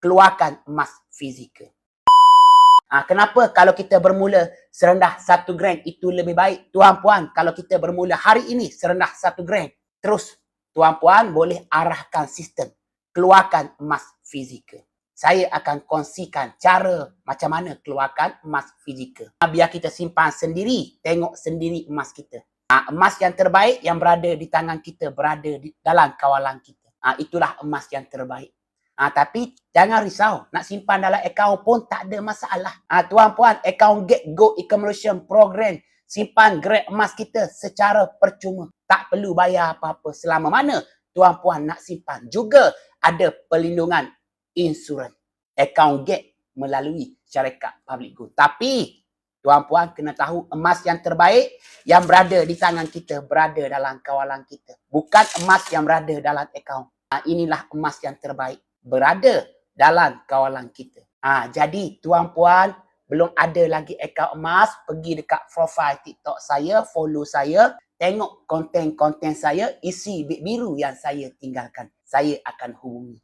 keluarkan emas fizikal. Kenapa kalau kita bermula serendah 1 gram itu lebih baik? Tuan-puan, kalau kita bermula hari ini serendah 1 gram, terus tuan-puan boleh arahkan sistem, keluarkan emas fizikal. Saya akan kongsikan cara macam mana keluarkan emas fizikal. Biar kita simpan sendiri, tengok sendiri emas kita. Emas yang terbaik yang berada di tangan kita, berada di dalam kawalan kita. Itulah emas yang terbaik. Tapi jangan risau, nak simpan dalam akaun pun tak ada masalah. Tuan-puan, akaun Get Gold Accumulation Program, simpan grade emas kita secara percuma. Tak perlu bayar apa-apa selama mana tuan-puan nak simpan. Juga ada perlindungan insurans. Akaun Get melalui syarikat public good. Tapi tuan-puan kena tahu emas yang terbaik yang berada di tangan kita, berada dalam kawalan kita. Bukan emas yang berada dalam akaun. Inilah emas yang terbaik, berada dalam kawalan kita. Jadi tuan-puan belum ada lagi akaun emas, pergi dekat profil TikTok saya, follow saya, tengok konten-konten saya, isi bit biru yang saya tinggalkan. Saya akan hubungi.